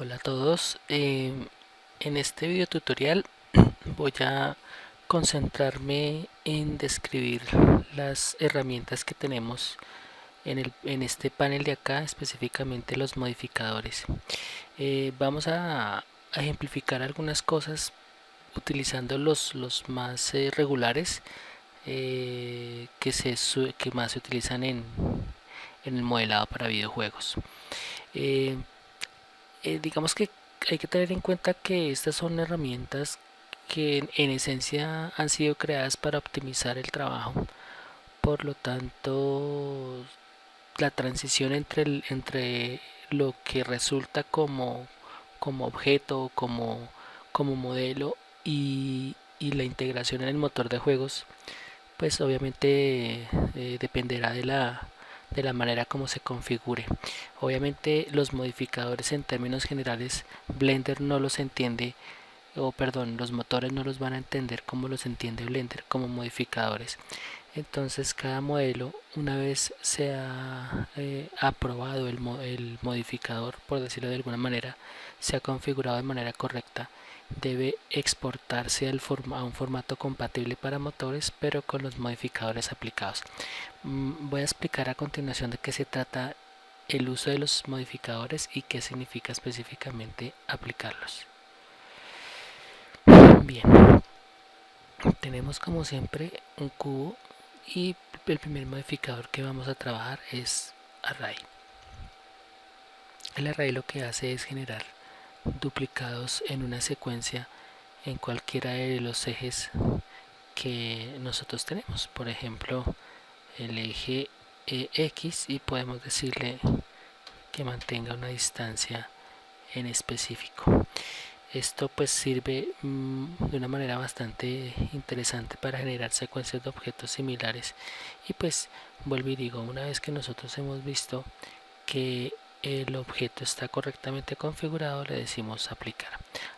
Hola a todos. En este video tutorial voy a concentrarme en describir las herramientas que tenemos en este panel de acá, específicamente los modificadores. Vamos a ejemplificar algunas cosas utilizando los más regulares que más se utilizan en el modelado para videojuegos. Eh, digamos que hay que tener en cuenta que estas son herramientas que en esencia han sido creadas para optimizar el trabajo. Por lo tanto, la transición entre lo que resulta como objeto, como modelo y la integración en el motor de juegos, pues obviamente dependerá de la manera como se configure. Obviamente los modificadores en términos generales Blender no los entiende, o perdón, los motores no los van a entender como los entiende Blender, como modificadores. Entonces cada modelo, una vez sea aprobado el modificador, por decirlo de alguna manera, se ha configurado de manera correcta, debe exportarse a un formato compatible para motores, pero con los modificadores aplicados. Voy a explicar a continuación de qué se trata el uso de los modificadores y qué significa específicamente aplicarlos. Bien, tenemos como siempre un cubo y el primer modificador que vamos a trabajar es array. El array lo que hace es generar duplicados en una secuencia en cualquiera de los ejes que nosotros tenemos. Por ejemplo, el eje X, y podemos decirle que mantenga una distancia en específico. Esto pues sirve de una manera bastante interesante para generar secuencias de objetos similares. Y pues vuelvo y digo, una vez que nosotros hemos visto que el objeto está correctamente configurado, le decimos aplicar.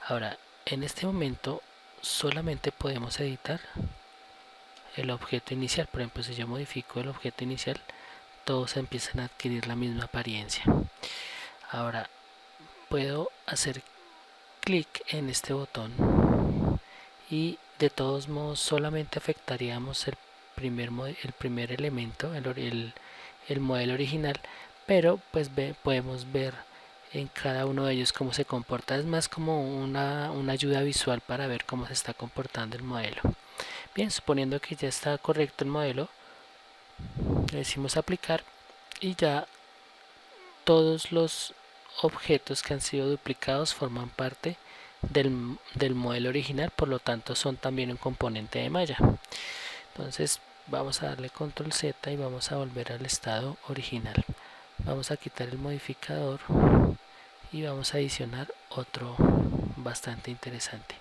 Ahora, en este momento solamente podemos editar el objeto inicial. Por ejemplo, si yo modifico el objeto inicial, todos empiezan a adquirir la misma apariencia. Ahora puedo hacer clic en este botón y de todos modos solamente afectaríamos el primer elemento, el modelo original, pero pues podemos ver en cada uno de ellos cómo se comporta. Es más como una ayuda visual para ver cómo se está comportando el modelo. Bien, suponiendo que ya está correcto el modelo, le decimos aplicar y ya todos los objetos que han sido duplicados forman parte del modelo original, por lo tanto son también un componente de malla. Entonces vamos a darle control Z y vamos a volver al estado original. Vamos a quitar el modificador y vamos a adicionar otro bastante interesante.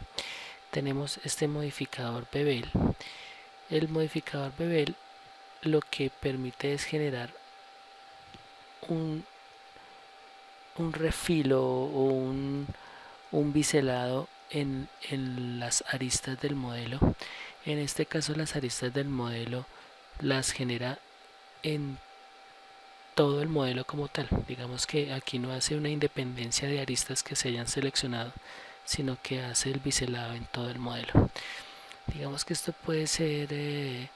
Tenemos este modificador Bevel. El modificador Bevel lo que permite es generar un, un refilo o un biselado en las aristas del modelo. En este caso las aristas del modelo las genera en todo el modelo como tal. Digamos que aquí no hace una independencia de aristas que se hayan seleccionado, sino que hace el biselado en todo el modelo. Digamos que esto puede ser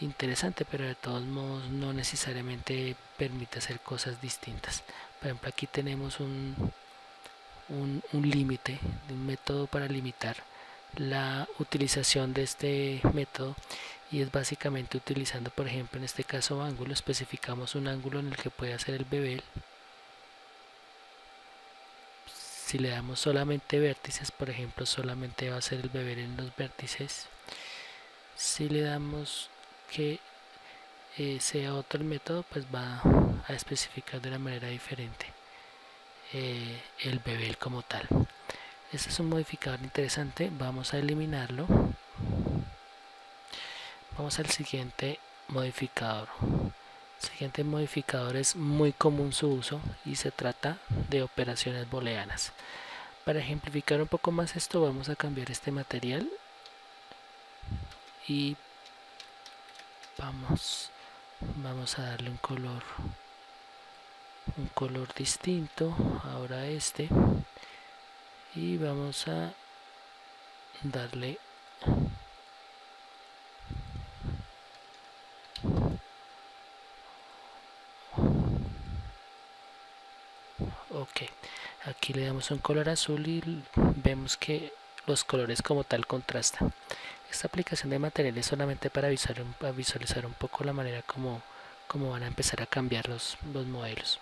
interesante, pero de todos modos no necesariamente permite hacer cosas distintas. Por ejemplo, aquí tenemos un límite, un método para limitar la utilización de este método, y es básicamente utilizando, por ejemplo, en este caso ángulo. Especificamos un ángulo en el que puede hacer el bevel. Si le damos solamente vértices, por ejemplo, solamente va a hacer el bevel en los vértices. Si le damos que sea otro el método, pues va a especificar de una manera diferente el bevel como tal. Este es un modificador interesante, vamos a eliminarlo. Vamos al siguiente modificador. El siguiente modificador es muy común su uso y se trata de operaciones booleanas. Para ejemplificar un poco más esto, vamos a cambiar este material y vamos a darle un color distinto ahora a este. y vamos a darle ok. Aquí le damos un color azul y vemos que los colores como tal contrastan. Esta aplicación de material es solamente para visualizar un poco la manera como van a empezar a cambiar los modelos.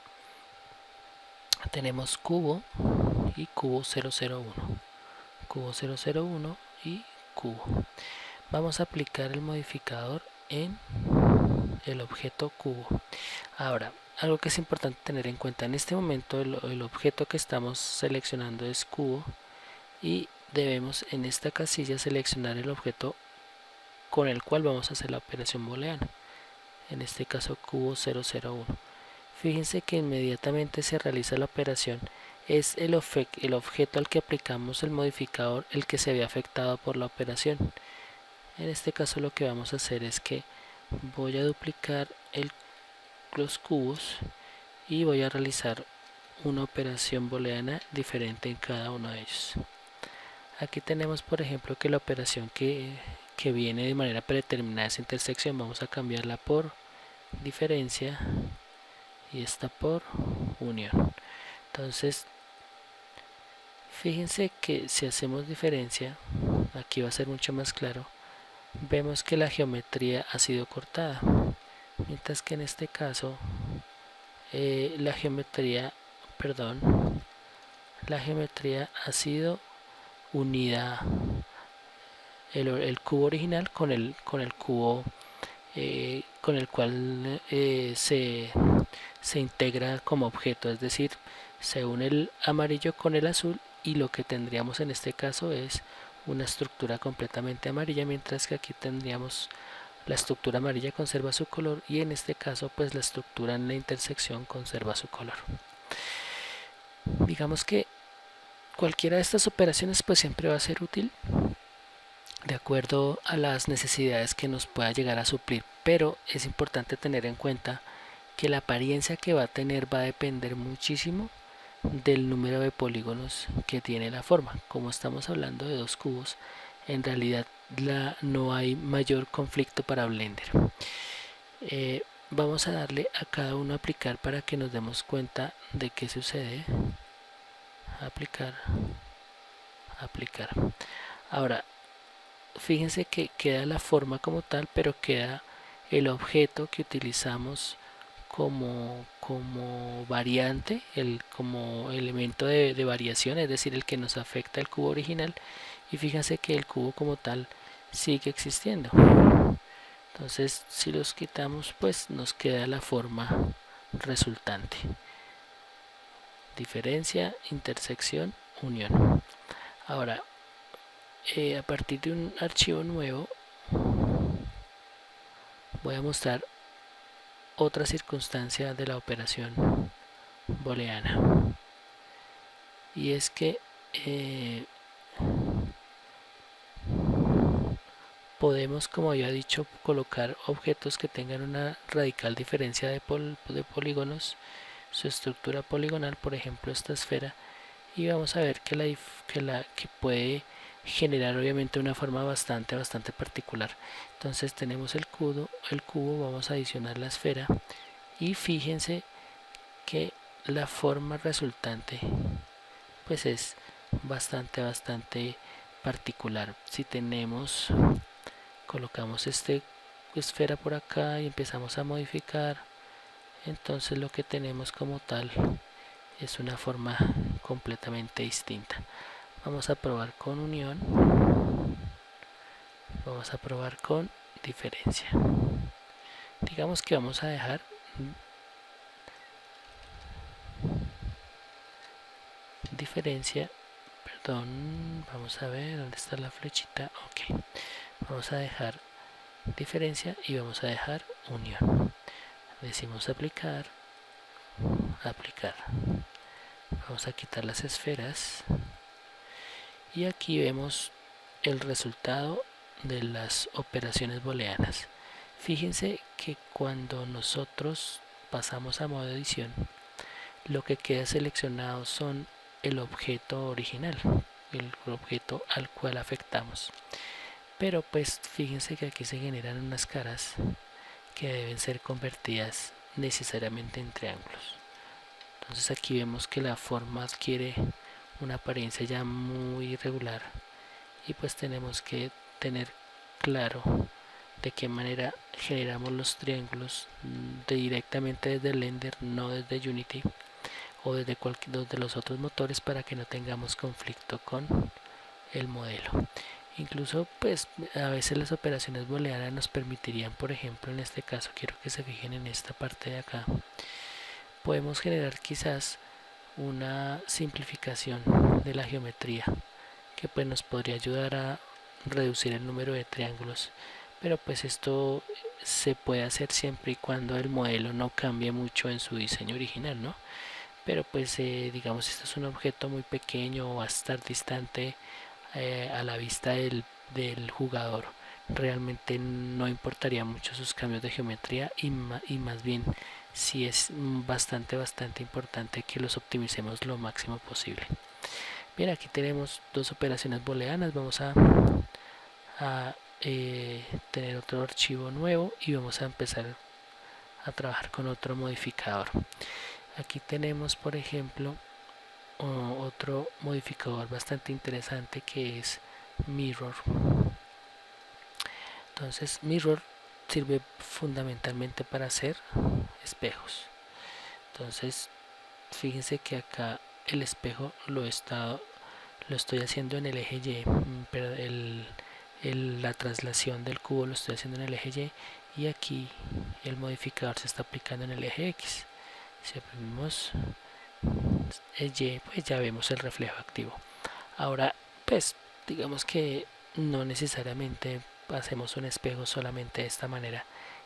Tenemos cubo y cubo 001, cubo 001 y cubo. Vamos a aplicar el modificador en el objeto cubo. Ahora, algo que es importante tener en cuenta, en este momento el objeto que estamos seleccionando es cubo y debemos en esta casilla seleccionar el objeto con el cual vamos a hacer la operación booleana, en este caso cubo 001. Fíjense que inmediatamente se realiza la operación es el objeto al que aplicamos el modificador el que se ve afectado por la operación. En este caso lo que vamos a hacer es que voy a duplicar los cubos y voy a realizar una operación booleana diferente en cada uno de ellos. Aquí tenemos por ejemplo que la operación que viene de manera predeterminada esa intersección vamos a cambiarla por diferencia y esta por unión. Entonces fíjense que si hacemos diferencia, aquí va a ser mucho más claro, vemos que la geometría ha sido cortada, mientras que en este caso la geometría ha sido unida, el cubo original con el cubo con el cual se integra como objeto, es decir, se une el amarillo con el azul y lo que tendríamos en este caso es una estructura completamente amarilla, mientras que aquí tendríamos la estructura amarilla conserva su color y en este caso pues la estructura en la intersección conserva su color. Digamos que cualquiera de estas operaciones pues siempre va a ser útil de acuerdo a las necesidades que nos pueda llegar a suplir, pero es importante tener en cuenta que la apariencia que va a tener va a depender muchísimo del número de polígonos que tiene la forma. Como estamos hablando de dos cubos, en realidad no hay mayor conflicto para Blender. Vamos a darle a cada uno a aplicar para que nos demos cuenta de qué sucede. Aplicar, aplicar. Ahora, fíjense que queda la forma como tal, pero queda el objeto que utilizamos como variante, como elemento de variación, es decir, el que nos afecta el cubo original, y fíjense que el cubo como tal sigue existiendo. Entonces si los quitamos pues nos queda la forma resultante, diferencia, intersección, unión. Ahora a partir de un archivo nuevo voy a mostrar otra circunstancia de la operación booleana, y es que podemos, como había dicho, colocar objetos que tengan una radical diferencia de polígonos, su estructura poligonal, por ejemplo esta esfera, y vamos a ver que puede generar obviamente una forma bastante particular. Entonces tenemos el cubo, vamos a adicionar la esfera y fíjense que la forma resultante pues es bastante particular. Si colocamos esta esfera por acá y empezamos a modificar, entonces lo que tenemos como tal es una forma completamente distinta. Vamos a probar con unión, vamos a probar con diferencia. Digamos que vamos a dejar diferencia, vamos a ver dónde está la flechita, ok, vamos a dejar diferencia y vamos a dejar unión. Decimos aplicar, aplicar. Vamos a quitar las esferas y aquí vemos el resultado de las operaciones booleanas. Fíjense que cuando nosotros pasamos a modo edición, lo que queda seleccionado son el objeto original, el objeto al cual afectamos. Pero pues fíjense que aquí se generan unas caras que deben ser convertidas necesariamente en triángulos. Entonces aquí vemos que la forma adquiere una apariencia ya muy irregular y pues tenemos que tener claro de qué manera generamos los triángulos directamente desde Blender, no desde Unity o desde cualquier de los otros motores, para que no tengamos conflicto con el modelo. Incluso pues a veces las operaciones booleanas nos permitirían, por ejemplo en este caso quiero que se fijen en esta parte de acá, podemos generar quizás una simplificación de la geometría que pues nos podría ayudar a reducir el número de triángulos, pero pues esto se puede hacer siempre y cuando el modelo no cambie mucho en su diseño original, ¿no? Pero pues digamos, este es un objeto muy pequeño o va a estar distante a la vista del jugador, realmente no importaría mucho sus cambios de geometría y más bien sí es bastante importante que los optimicemos lo máximo posible. Bien, aquí tenemos dos operaciones booleanas. Vamos a tener otro archivo nuevo y vamos a empezar a trabajar con otro modificador. Aquí tenemos, por ejemplo, otro modificador bastante interesante que es Mirror. Entonces Mirror sirve fundamentalmente para hacer espejos. Entonces fíjense que acá el espejo lo estoy haciendo en el eje Y, pero la traslación del cubo lo estoy haciendo en el eje Y aquí el modificador se está aplicando en el eje X. Si oprimimos el Y, pues ya vemos el reflejo activo. Ahora pues digamos que no necesariamente hacemos un espejo solamente de esta manera.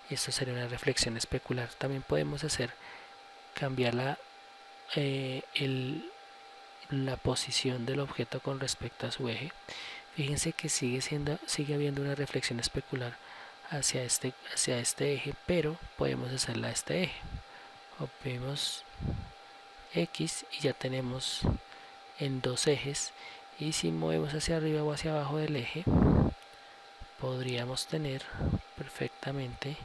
Esto sería una reflexión especular. También podemos cambiar la posición del objeto con respecto a su eje. Fíjense que sigue habiendo una reflexión especular hacia este eje, pero podemos hacerla a este eje. Oprimimos X y ya tenemos en dos ejes, y si movemos hacia arriba o hacia abajo del eje podríamos tener perfectamente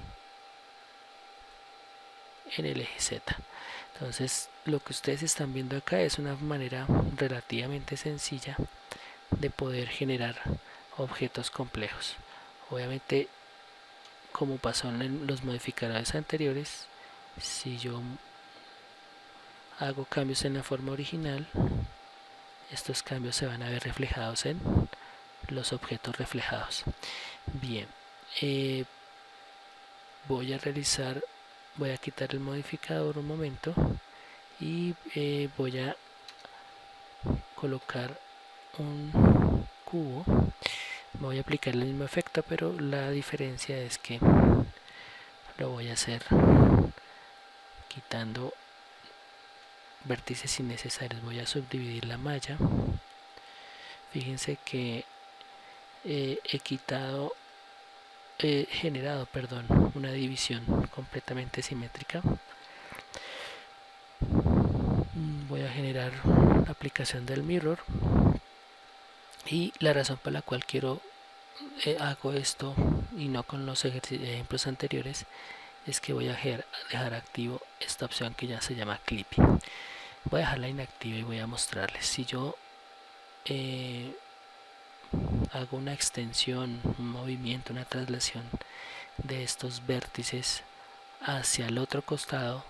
en el eje Z. Entonces lo que ustedes están viendo acá es una manera relativamente sencilla de poder generar objetos complejos. Obviamente, como pasó en los modificadores anteriores, si yo hago cambios en la forma original, estos cambios se van a ver reflejados en los objetos reflejados. Bien, voy a quitar el modificador un momento y voy a colocar un cubo. Voy a aplicar el mismo efecto, pero la diferencia es que lo voy a hacer quitando vértices innecesarios. Voy a subdividir la malla. Fíjense que he generado una división completamente simétrica. Voy a generar la aplicación del mirror, y la razón por la cual hago esto y no con los ejemplos anteriores es que voy a dejar activo esta opción que ya se llama clipping. Voy a dejarla inactiva y voy a mostrarles. Si yo hago una extensión, un movimiento, una traslación de estos vértices hacia el otro costado,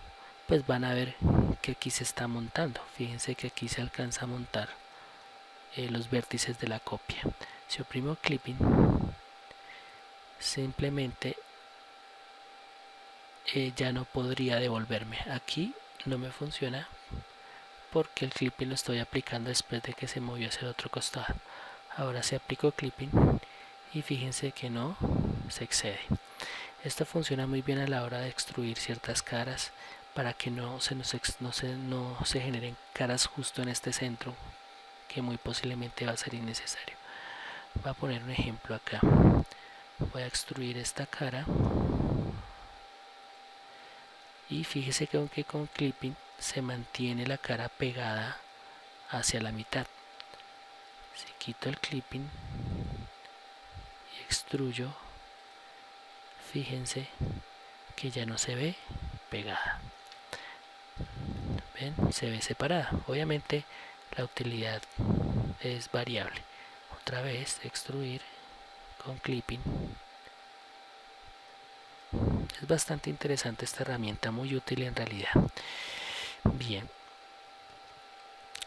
pues van a ver que aquí se está montando. Fíjense que aquí se alcanza a montar los vértices de la copia. Si oprimo clipping, simplemente ya no podría devolverme. Aquí no me funciona porque el clipping lo estoy aplicando después de que se movió hacia el otro costado. Ahora se aplicó clipping y fíjense que no se excede. Esto funciona muy bien a la hora de extruir ciertas caras, para que no se generen caras justo en este centro, que muy posiblemente va a ser innecesario. Voy a poner un ejemplo acá. Voy a extruir esta cara y fíjese que aunque con clipping se mantiene la cara pegada hacia la mitad. Si quito el clipping y extruyo, fíjense que ya no se ve pegada. ¿Ven? Se ve separada. Obviamente la utilidad es variable. Otra vez extruir con clipping. Es bastante interesante esta herramienta, muy útil en realidad. Bien,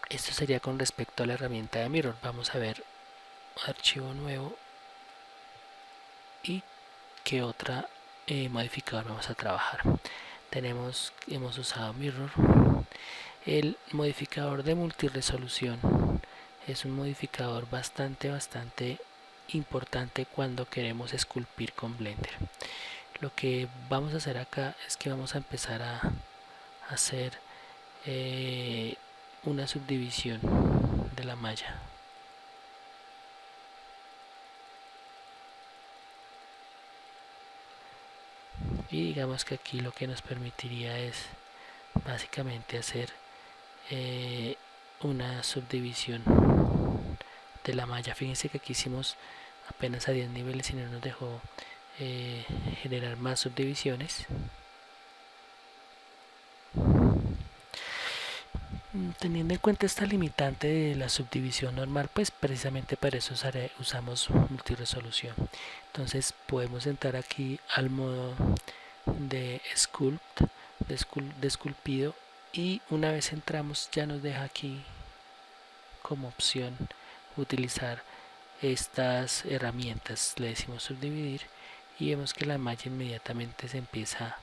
esto sería con respecto a la herramienta de Mirror. Vamos a ver archivo nuevo y qué otra modificador vamos a trabajar. Hemos usado Mirror. El modificador de multiresolución es un modificador bastante importante cuando queremos esculpir con Blender. Lo que vamos a hacer acá es que vamos a empezar a hacer una subdivisión de la malla. Y digamos que aquí lo que nos permitiría es básicamente hacer una subdivisión de la malla. Fíjense que aquí hicimos apenas a 10 niveles y no nos dejó generar más subdivisiones. Teniendo en cuenta esta limitante de la subdivisión normal, pues precisamente para eso usamos multiresolución. Entonces podemos entrar aquí al modo de Sculpt, de esculpido, y una vez entramos ya nos deja aquí como opción utilizar estas herramientas. Le decimos subdividir y vemos que la malla inmediatamente se empieza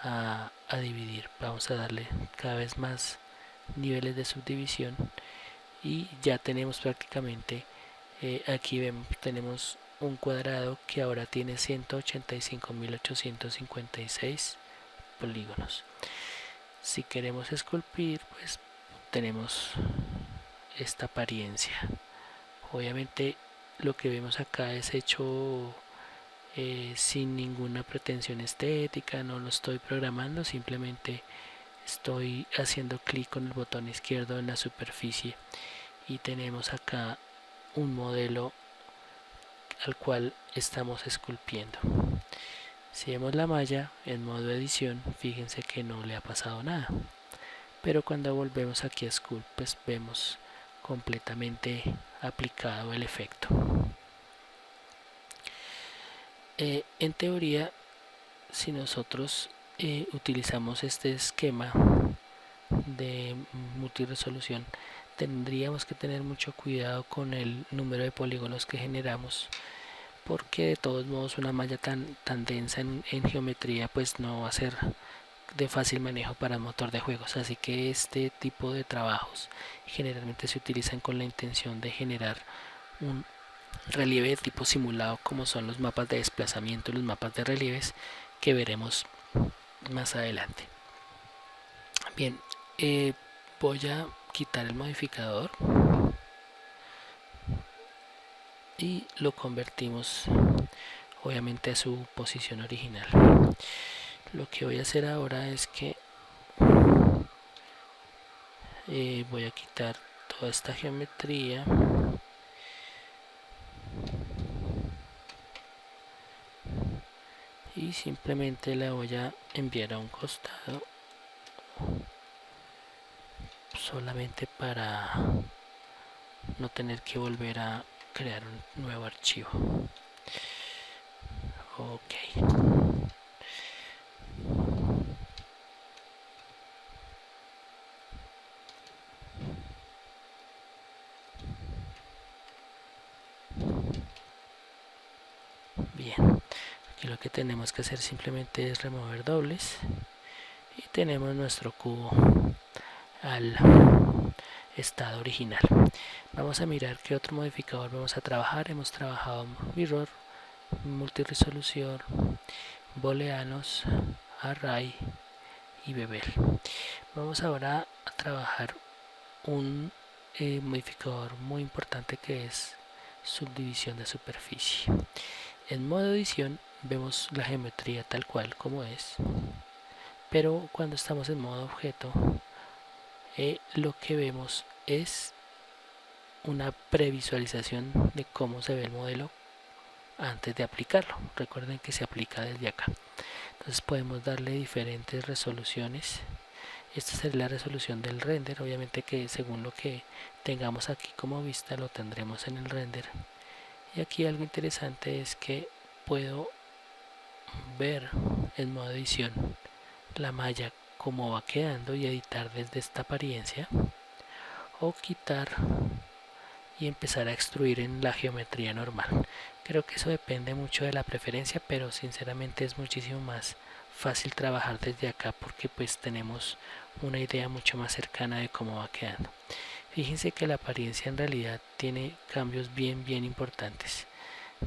a dividir. Vamos a darle cada vez más niveles de subdivisión y ya tenemos prácticamente aquí tenemos un cuadrado que ahora tiene 185.856 polígonos. Si queremos esculpir, pues tenemos esta apariencia. Obviamente lo que vemos acá es hecho sin ninguna pretensión estética, no lo estoy programando, simplemente estoy haciendo clic con el botón izquierdo en la superficie y tenemos acá un modelo al cual estamos esculpiendo. Si vemos la malla en modo edición, fíjense que no le ha pasado nada, pero cuando volvemos aquí a Sculpt, pues vemos completamente aplicado el efecto. En teoría, si nosotros utilizamos este esquema de multiresolución, tendríamos que tener mucho cuidado con el número de polígonos que generamos, porque de todos modos una malla tan densa en geometría pues no va a ser de fácil manejo para el motor de juegos, así que este tipo de trabajos generalmente se utilizan con la intención de generar un relieve de tipo simulado, como son los mapas de desplazamiento y los mapas de relieves que veremos más adelante. Bien, voy a quitar el modificador y lo convertimos obviamente a su posición original. Lo que voy a hacer ahora es que voy a quitar toda esta geometría y simplemente la voy a enviar a un costado solamente para no tener que volver a crear un nuevo archivo. Ok. Bien, aquí lo que tenemos que hacer simplemente es remover dobles y tenemos nuestro cubo al estado original. Vamos a mirar qué otro modificador vamos a trabajar. Hemos trabajado Mirror, multiresolución, booleanos, array y bevel. Vamos ahora a trabajar un modificador muy importante que es subdivisión de superficie. En modo edición vemos la geometría tal cual como es, pero cuando estamos en modo objeto lo que vemos es una previsualización de cómo se ve el modelo antes de aplicarlo. Recuerden que se aplica desde acá. Entonces podemos darle diferentes resoluciones. Esta sería la resolución del render. Obviamente que según lo que tengamos aquí como vista lo tendremos en el render. Y aquí algo interesante es que puedo ver en modo edición la malla como va quedando y editar desde esta apariencia, o quitar y empezar a extruir en la geometría normal. Creo que eso depende mucho de la preferencia, pero sinceramente es muchísimo más fácil trabajar desde acá porque pues tenemos una idea mucho más cercana de cómo va quedando. Fíjense que la apariencia en realidad tiene cambios bien importantes.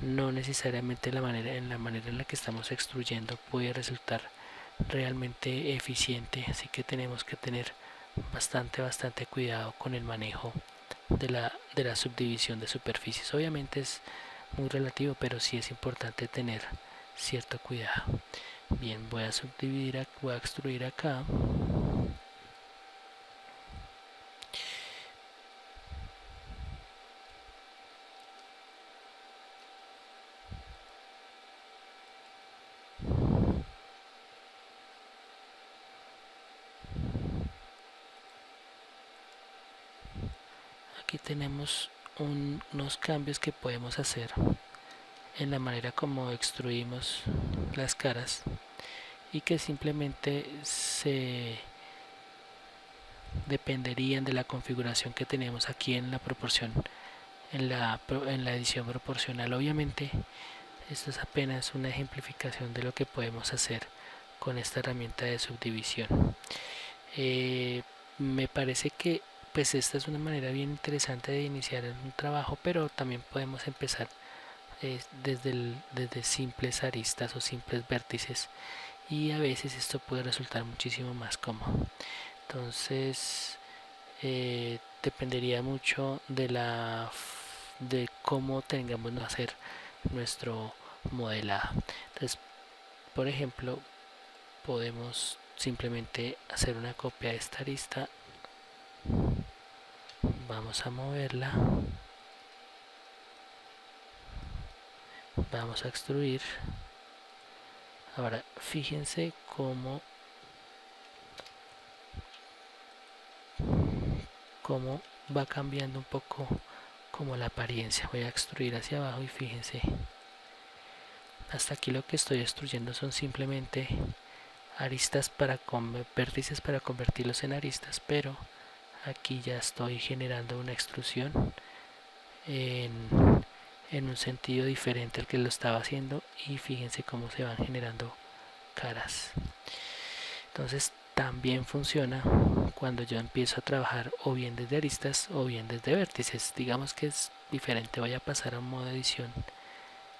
No necesariamente la manera en la que estamos extruyendo puede resultar realmente eficiente, así que tenemos que tener bastante cuidado con el manejo de la subdivisión de superficies. Obviamente es muy relativo, pero sí es importante tener cierto cuidado. Bien, voy a subdividir, voy a extruir acá. Aquí tenemos unos cambios que podemos hacer en la manera como extruimos las caras y que simplemente se dependerían de la configuración que tenemos aquí en la proporción, en la edición proporcional. Obviamente esto es apenas una ejemplificación de lo que podemos hacer con esta herramienta de subdivisión. Me parece que pues esta es una manera bien interesante de iniciar un trabajo, pero también podemos empezar desde simples aristas o simples vértices, y a veces esto puede resultar muchísimo más cómodo. Entonces dependería mucho de cómo tengamos que hacer nuestro modelado. Entonces, por ejemplo, podemos simplemente hacer una copia de esta arista. Vamos a moverla. Vamos a extruir. Ahora, fíjense cómo va cambiando un poco como la apariencia. Voy a extruir hacia abajo y fíjense, hasta aquí lo que estoy extruyendo son simplemente aristas vértices para convertirlos en aristas, pero aquí ya estoy generando una extrusión en un sentido diferente al que lo estaba haciendo, y fíjense cómo se van generando caras. Entonces también funciona cuando yo empiezo a trabajar o bien desde aristas o bien desde vértices. Digamos que es diferente. Voy a pasar a un modo de edición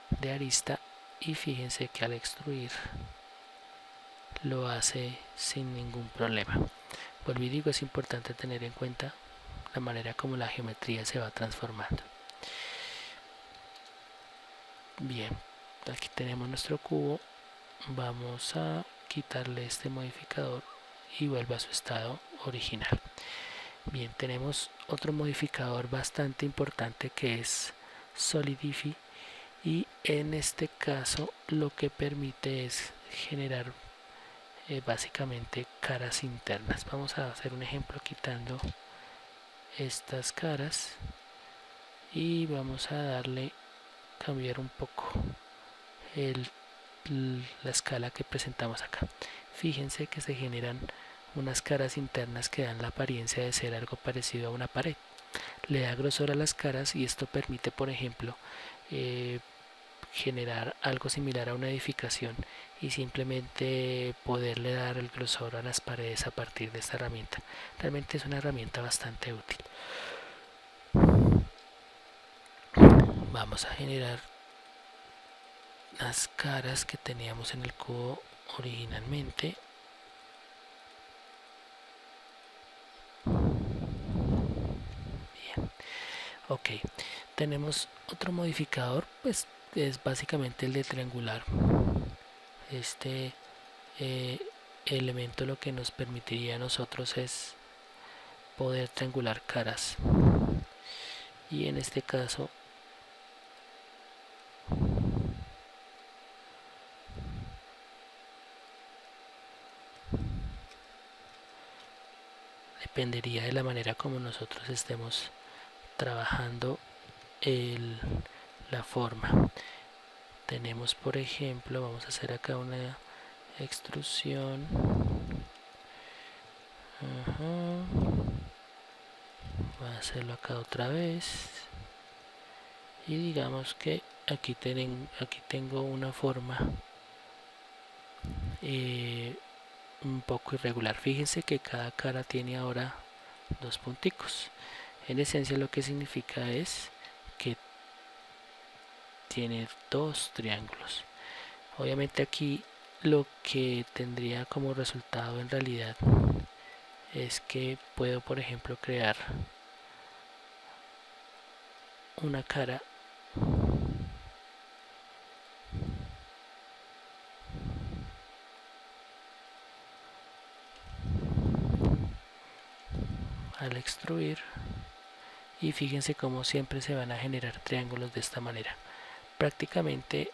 de arista y fíjense que al extruir lo hace sin ningún problema. Vuelvo y digo, es importante tener en cuenta la manera como la geometría se va transformando. Bien, aquí tenemos nuestro cubo. Vamos a quitarle este modificador y vuelve a su estado original. Bien, tenemos otro modificador bastante importante que es Solidify, y en este caso lo que permite es generar básicamente caras internas. Vamos a hacer un ejemplo quitando estas caras y vamos a darle, cambiar un poco la escala que presentamos acá. Fíjense que se generan unas caras internas que dan la apariencia de ser algo parecido a una pared. Le da grosor a las caras y esto permite, por ejemplo, generar algo similar a una edificación y simplemente poderle dar el grosor a las paredes a partir de esta herramienta. Realmente es una herramienta bastante útil. Vamos a generar las caras que teníamos en el cubo originalmente. Bien, ok, tenemos otro modificador, pues es básicamente el de triangular. Este elemento lo que nos permitiría a nosotros es poder triangular caras, y en este caso dependería de la manera como nosotros estemos trabajando la forma. Tenemos, por ejemplo, vamos a hacer acá una extrusión. Voy a hacerlo acá otra vez, y digamos que aquí tengo una forma un poco irregular. Fíjense que cada cara tiene ahora dos punticos. En esencia lo que significa es que tiene dos triángulos. Obviamente aquí lo que tendría como resultado en realidad es que puedo, por ejemplo, crear una cara al extruir, y fíjense cómo siempre se van a generar triángulos de esta manera. Prácticamente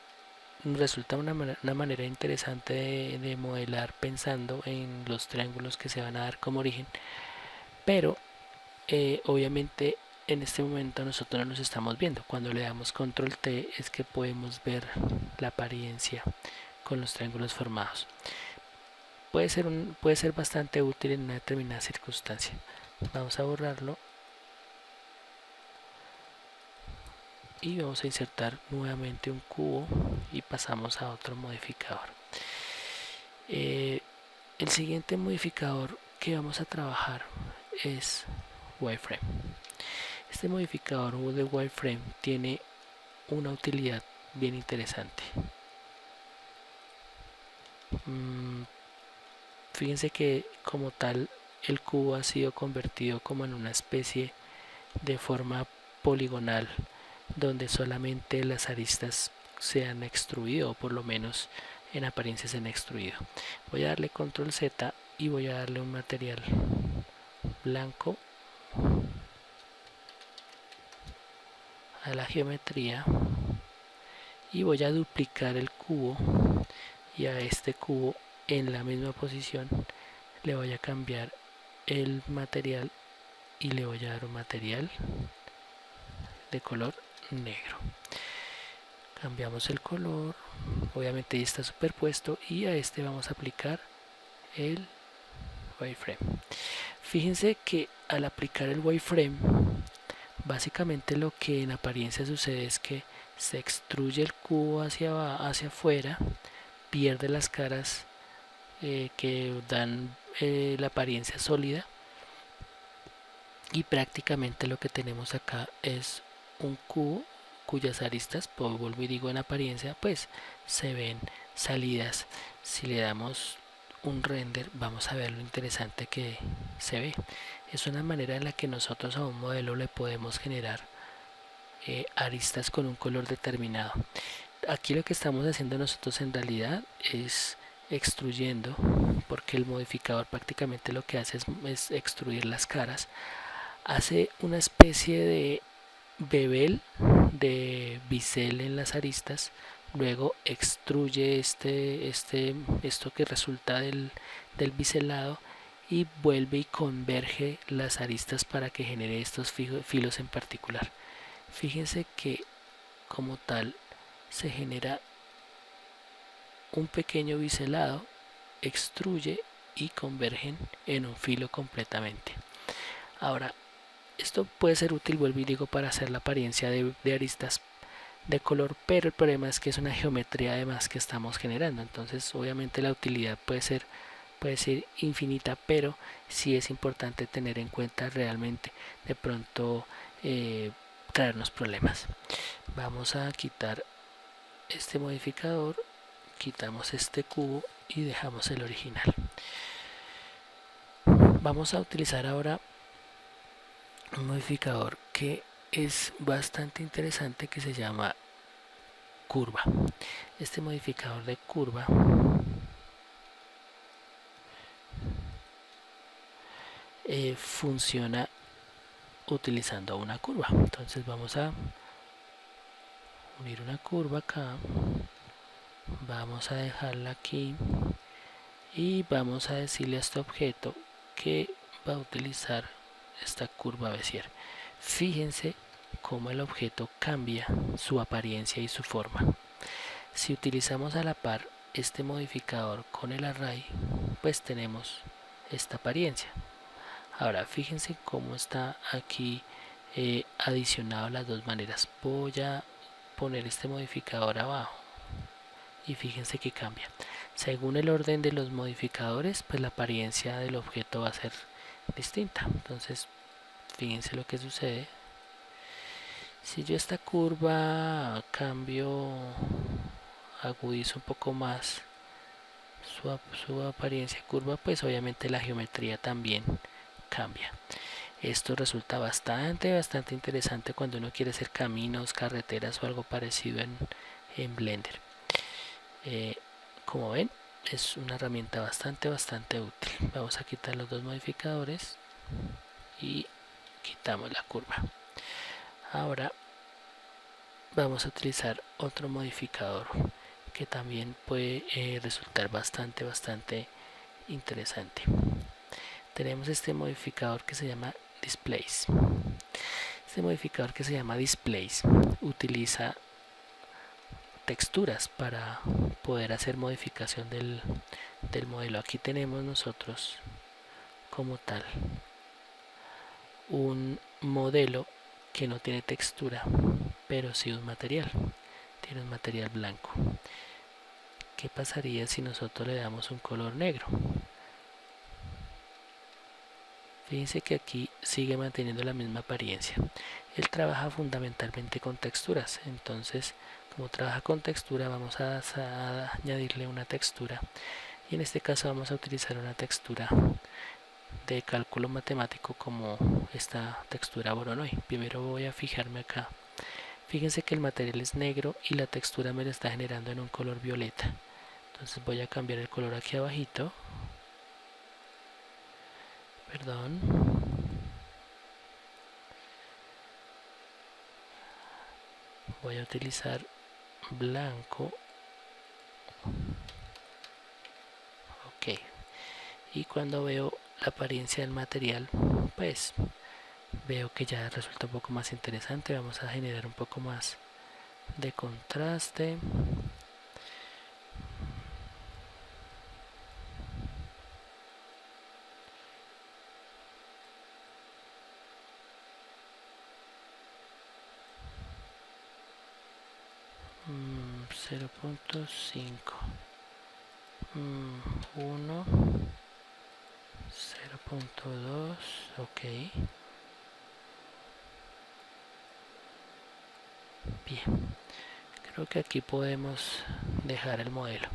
resulta una manera interesante de modelar pensando en los triángulos que se van a dar como origen, pero obviamente en este momento nosotros no nos estamos viendo. Cuando le damos control T es que podemos ver la apariencia con los triángulos formados. Puede ser bastante útil en una determinada circunstancia. Vamos a borrarlo y vamos a insertar nuevamente un cubo y pasamos a otro modificador. El siguiente modificador que vamos a trabajar es wireframe. Este modificador de wireframe tiene una utilidad bien interesante. Fíjense que como tal el cubo ha sido convertido como en una especie de forma poligonal, donde solamente las aristas se han extruido, o por lo menos en apariencia se han extruido. Voy a darle control Z y voy a darle un material blanco a la geometría, y voy a duplicar el cubo, y a este cubo en la misma posición le voy a cambiar el material y le voy a dar un material de color negro. Cambiamos el color, obviamente ya está superpuesto, y a este vamos a aplicar el wireframe. Fíjense que al aplicar el wireframe, básicamente lo que en apariencia sucede es que se extruye el cubo hacia afuera, pierde las caras que dan la apariencia sólida, y prácticamente lo que tenemos acá es un cubo cuyas aristas, pues vuelvo y digo, en apariencia pues se ven salidas. Si le damos un render vamos a ver lo interesante que se ve. Es una manera en la que nosotros a un modelo le podemos generar aristas con un color determinado. Aquí lo que estamos haciendo nosotros en realidad es extruyendo, porque el modificador prácticamente lo que hace es extruir las caras. Hace una especie de bevel, de bisel en las aristas, luego extruye esto que resulta del biselado, y vuelve y converge las aristas para que genere estos filos en particular. Fíjense que como tal se genera un pequeño biselado, extruye y convergen en un filo completamente. Ahora, esto puede ser útil, vuelvo y digo, para hacer la apariencia de aristas de color, pero el problema es que es una geometría además que estamos generando, entonces obviamente la utilidad puede ser infinita, pero sí es importante tener en cuenta realmente de pronto traernos problemas. Vamos a quitar este modificador, quitamos este cubo y dejamos el original. Vamos a utilizar ahora un modificador que es bastante interesante, que se llama curva. Este modificador de curva funciona utilizando una curva. Entonces vamos a unir una curva acá, vamos a dejarla aquí y vamos a decirle a este objeto que va a utilizar esta curva Bézier. Fíjense cómo el objeto cambia su apariencia y su forma. Si utilizamos a la par este modificador con el array, pues tenemos esta apariencia. Ahora fíjense cómo está aquí adicionado las dos maneras. Voy a poner este modificador abajo y fíjense que cambia. Según el orden de los modificadores, pues la apariencia del objeto va a ser distinta. Entonces fíjense lo que sucede. Si yo esta curva cambio, agudizo un poco más su apariencia curva, pues obviamente la geometría también cambia. Esto resulta bastante interesante cuando uno quiere hacer caminos, carreteras o algo parecido en Blender. Como ven, es una herramienta bastante útil. Vamos a quitar los dos modificadores y quitamos la curva. Ahora vamos a utilizar otro modificador que también puede resultar bastante interesante. Tenemos este modificador que se llama Displace. Este modificador que se llama Displace utiliza texturas para poder hacer modificación del modelo. Aquí tenemos nosotros como tal un modelo que no tiene textura, pero sí un material. Tiene un material blanco. ¿Qué pasaría si nosotros le damos un color negro? Fíjense que aquí sigue manteniendo la misma apariencia. Él trabaja fundamentalmente con texturas, entonces como trabaja con textura vamos a añadirle una textura y en este caso vamos a utilizar una textura de cálculo matemático como esta textura Voronoi. Primero voy a fijarme acá. Fíjense que el material es negro y la textura me la está generando en un color violeta. Entonces voy a cambiar el color aquí abajito. Perdón. Voy a utilizar blanco. Ok. Y cuando veo la apariencia del material, pues veo que ya resulta un poco más interesante. Vamos a generar un poco más de contraste. Mm, 0.5 1 0.2 ok. Bien, creo que aquí podemos dejar el modelo.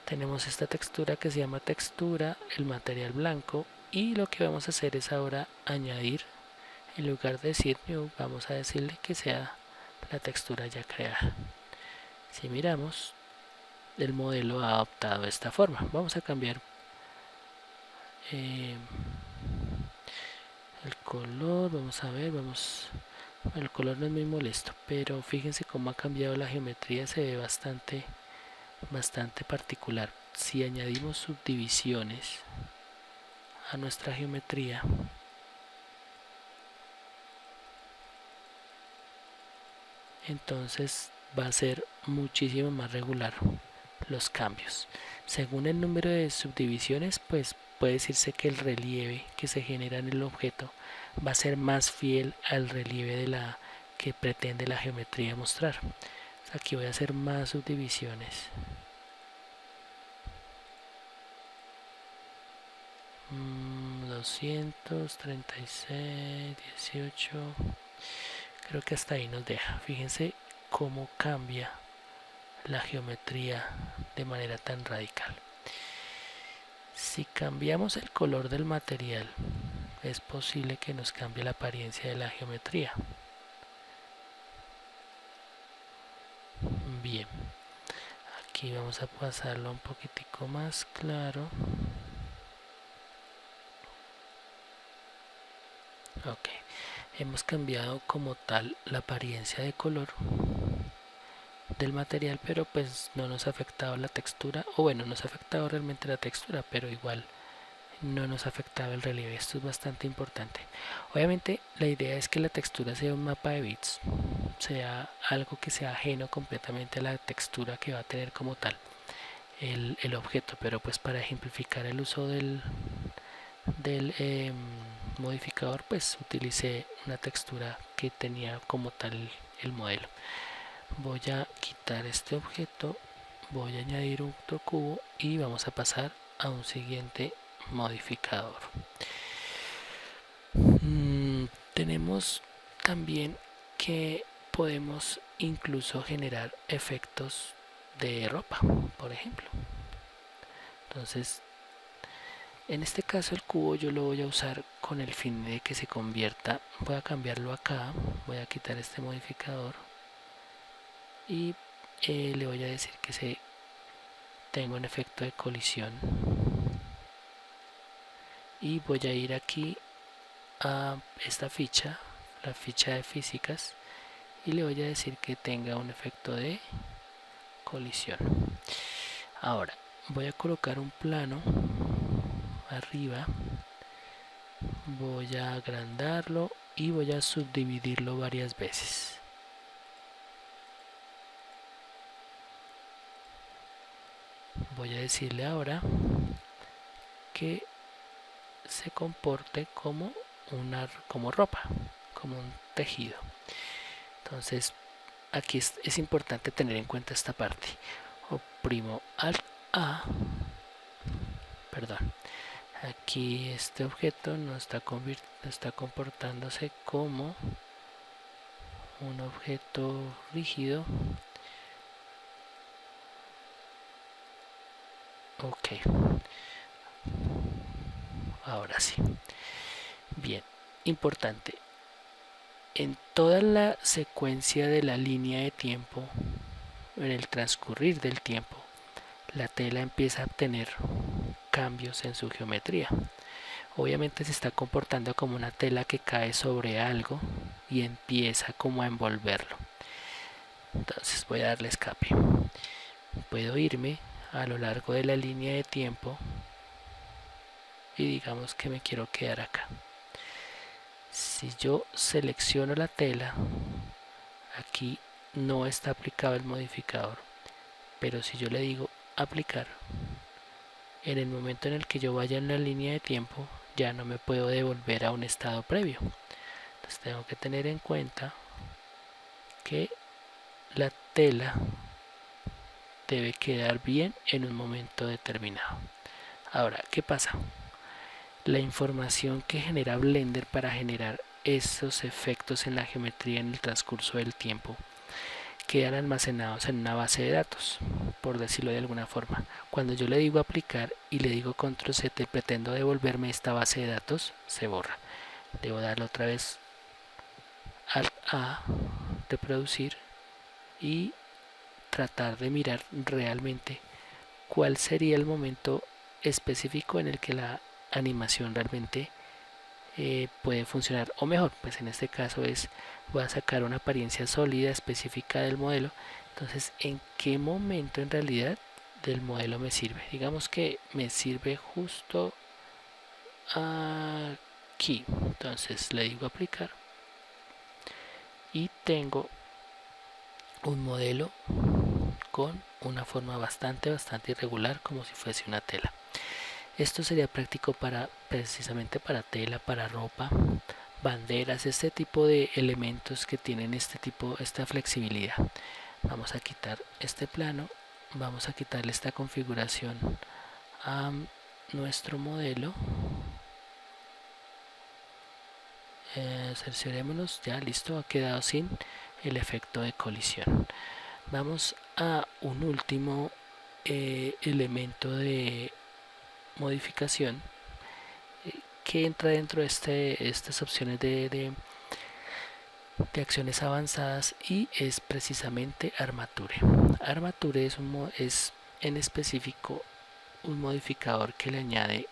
Tenemos esta textura que se llama textura, el material blanco, y lo que vamos a hacer es ahora añadir, en lugar de decir new, vamos a decirle que sea la textura ya creada. Si miramos, el modelo ha adoptado esta forma. Vamos a cambiar el color, vamos a ver, el color no es muy molesto, pero fíjense cómo ha cambiado la geometría, se ve bastante particular. Si añadimos subdivisiones a nuestra geometría, entonces va a ser muchísimo más regular los cambios. Según el número de subdivisiones, pues puede decirse que el relieve que se genera en el objeto va a ser más fiel al relieve de la que pretende la geometría mostrar. Aquí voy a hacer más subdivisiones. 236, 18. Creo que hasta ahí nos deja. Fíjense cómo cambia la geometría de manera tan radical. Si cambiamos el color del material, es posible que nos cambie la apariencia de la geometría. Bien, aquí vamos a pasarlo un poquitico más claro. Ok, hemos cambiado como tal la apariencia de color del material, pero pues no nos ha afectado la textura, o bueno, nos ha afectado realmente la textura, pero igual no nos ha afectado el relieve. Esto es bastante importante. Obviamente la idea es que la textura sea un mapa de bits, sea algo que sea ajeno completamente a la textura que va a tener como tal el objeto, pero pues para ejemplificar el uso del modificador, pues utilicé una textura que tenía como tal el modelo. Voy a quitar este objeto, voy a añadir otro cubo y vamos a pasar a un siguiente modificador. Tenemos también que podemos incluso generar efectos de ropa, por ejemplo. Entonces, en este caso el cubo yo lo voy a usar con el fin de que se convierta. Voy a cambiarlo acá, voy a quitar este modificador y le voy a decir que se tenga un efecto de colisión. Y voy a ir aquí a esta ficha, la ficha de físicas, y le voy a decir que tenga un efecto de colisión. Ahora voy a colocar un plano arriba, voy a agrandarlo y voy a subdividirlo varias veces. Voy a decirle ahora que se comporte como como ropa, como un tejido. Entonces aquí es importante tener en cuenta esta parte. Oprimo Alt A, perdón, aquí este objeto no está comportándose como un objeto rígido. Ok, ahora sí. Bien, importante. En toda la secuencia de la línea de tiempo, en el transcurrir del tiempo, la tela empieza a obtener cambios en su geometría. Obviamente se está comportando como una tela que cae sobre algo y empieza como a envolverlo. Entonces voy a darle escape. Puedo irme a lo largo de la línea de tiempo y digamos que me quiero quedar acá. Si yo selecciono la tela, aquí no está aplicado el modificador, pero si yo le digo aplicar, en el momento en el que yo vaya en la línea de tiempo ya no me puedo devolver a un estado previo. Entonces tengo que tener en cuenta que la tela debe quedar bien en un momento determinado. Ahora, ¿qué pasa? La información que genera Blender para generar esos efectos en la geometría en el transcurso del tiempo quedan almacenados en una base de datos, por decirlo de alguna forma. Cuando yo le digo aplicar y le digo control Z y pretendo devolverme esta base de datos, se borra. Debo darle otra vez Alt A, reproducir y tratar de mirar realmente cuál sería el momento específico en el que la animación realmente puede funcionar, o mejor, pues en este caso voy a sacar una apariencia sólida específica del modelo. Entonces, ¿en qué momento en realidad del modelo me sirve? Digamos que me sirve justo aquí. Entonces le digo aplicar y tengo un modelo con una forma bastante irregular, como si fuese una tela. Esto sería práctico para precisamente para tela, para ropa, banderas, este tipo de elementos que tienen esta flexibilidad. Vamos a quitar este plano, vamos a quitarle esta configuración a nuestro modelo. Cerciorémonos, ya listo, ha quedado sin el efecto de colisión. Vamos a un último elemento de modificación que entra dentro de estas opciones de acciones avanzadas y es precisamente Armature. Armature es en específico un modificador que le añade,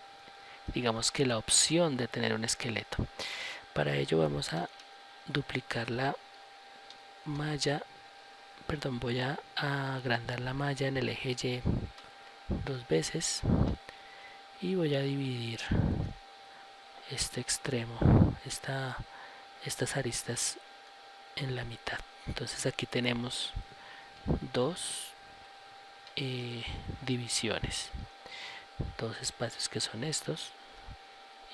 digamos que la opción de tener un esqueleto. Para ello vamos a duplicar la malla, perdón, voy a agrandar la malla en el eje Y 2 veces y voy a dividir este extremo, estas aristas en la mitad. Entonces aquí tenemos dos divisiones, dos espacios que son estos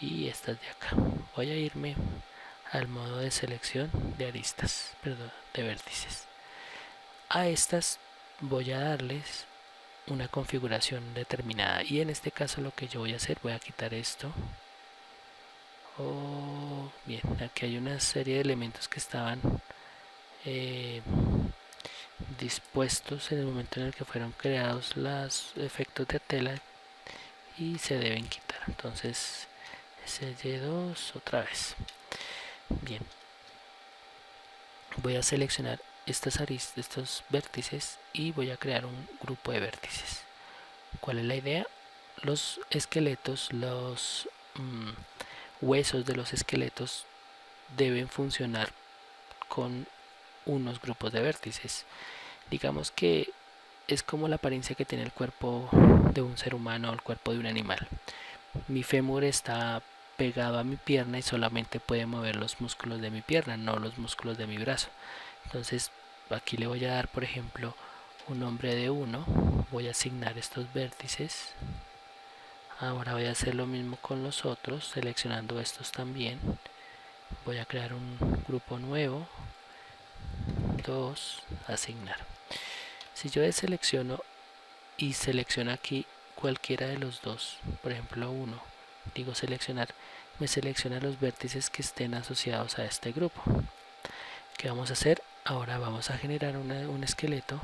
y estas de acá. Voy a irme al modo de selección de aristas, perdón, de vértices. A estas voy a darles una configuración determinada y en este caso lo que yo voy a hacer, voy a quitar esto. Bien, aquí hay una serie de elementos que estaban dispuestos en el momento en el que fueron creados los efectos de tela y se deben quitar. Entonces SY2 otra vez. Bien, voy a seleccionar estas aristas, estos vértices y voy a crear un grupo de vértices. ¿Cuál es la idea? Los esqueletos, los huesos de los esqueletos deben funcionar con unos grupos de vértices. Digamos que es como la apariencia que tiene el cuerpo de un ser humano o el cuerpo de un animal. Mi fémur está pegado a mi pierna y solamente puede mover los músculos de mi pierna, no los músculos de mi brazo. Entonces aquí le voy a dar, por ejemplo, un nombre de 1. Voy a asignar estos vértices. Ahora voy a hacer lo mismo con los otros, seleccionando estos también. Voy a crear un grupo nuevo. 2, asignar. Si yo deselecciono y selecciono aquí cualquiera de los dos, por ejemplo 1, digo seleccionar, me selecciona los vértices que estén asociados a este grupo. ¿Qué vamos a hacer? Ahora vamos a generar un esqueleto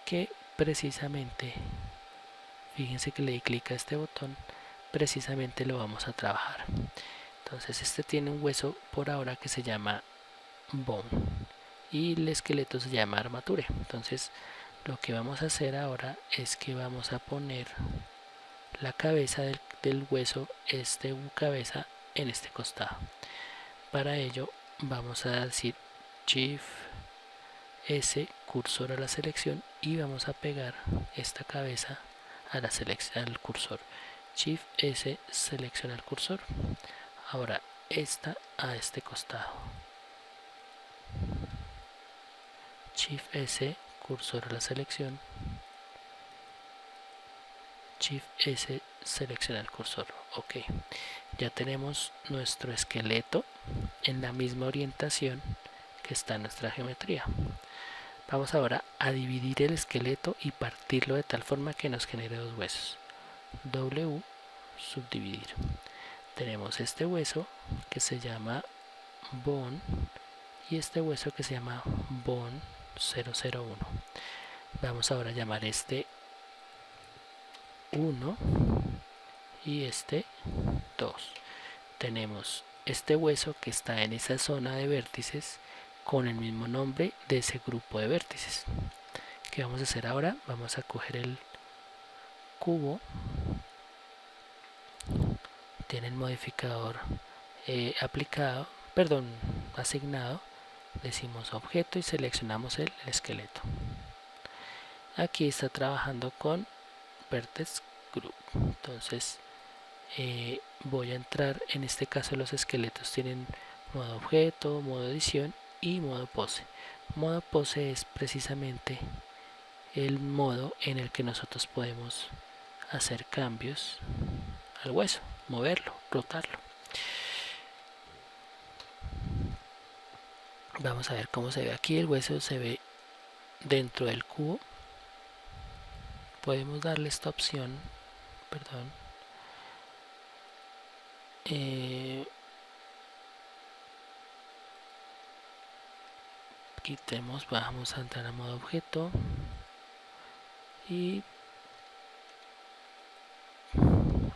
que precisamente, fíjense que le di clic a este botón, precisamente lo vamos a trabajar. Entonces este tiene un hueso por ahora que se llama bone y el esqueleto se llama armature. Entonces lo que vamos a hacer ahora es que vamos a poner la cabeza del hueso, cabeza, en este costado. Para ello vamos a decir Shift S, cursor a la selección, y vamos a pegar esta cabeza a la selección, al cursor. Shift S, selecciona el cursor. Ahora esta a este costado. Shift S, cursor a la selección. Shift S, selecciona el cursor. Ok, ya tenemos nuestro esqueleto en la misma orientación que está en nuestra geometría. Vamos ahora a dividir el esqueleto y partirlo de tal forma que nos genere dos huesos. W, subdividir. Tenemos este hueso que se llama bone y este hueso que se llama bone 001. Vamos ahora a llamar este 1 y este 2. Tenemos este hueso que está en esa zona de vértices con el mismo nombre de ese grupo de vértices. ¿Qué vamos a hacer ahora? Vamos a coger el cubo, tiene el modificador asignado, decimos objeto y seleccionamos el esqueleto. Aquí está trabajando con vertex group. Entonces voy a entrar, en este caso los esqueletos tienen modo objeto, modo edición y modo pose. Modo pose es precisamente el modo en el que nosotros podemos hacer cambios al hueso, moverlo, rotarlo. Vamos a ver cómo se ve aquí. El hueso se ve dentro del cubo. Podemos darle esta opción, perdón, quitemos, vamos a entrar a modo objeto y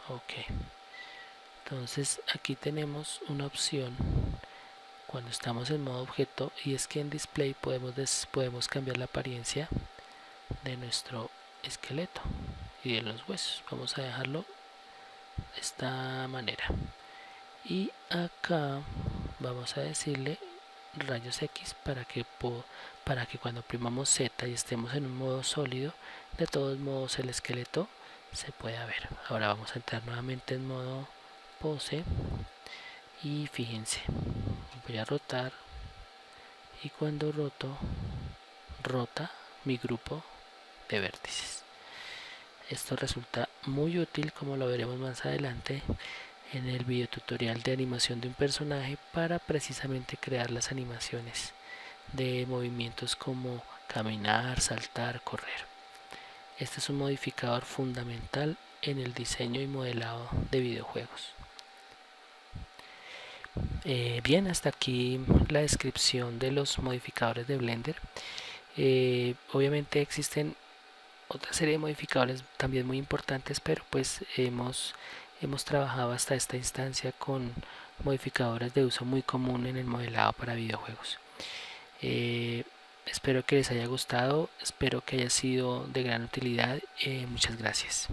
ok. Entonces aquí tenemos una opción cuando estamos en modo objeto, y es que en display podemos cambiar la apariencia de nuestro esqueleto y de los huesos. Vamos a dejarlo de esta manera. y acá vamos a decirle rayos X para que cuando oprimamos Z y estemos en un modo sólido, de todos modos el esqueleto se pueda ver. Ahora vamos a entrar nuevamente en modo pose y fíjense, voy a rotar y cuando roto, rota mi grupo de vértices. Esto resulta muy útil, como lo veremos más adelante en el video tutorial de animación de un personaje, para precisamente crear las animaciones de movimientos como caminar, saltar, correr. Este es un modificador fundamental en el diseño y modelado de videojuegos. Bien, hasta aquí la descripción de los modificadores de Blender. Obviamente existen otra serie de modificadores también muy importantes, pero pues hemos trabajado hasta esta instancia con modificadores de uso muy común en el modelado para videojuegos. Espero que les haya gustado, espero que haya sido de gran utilidad. Muchas gracias.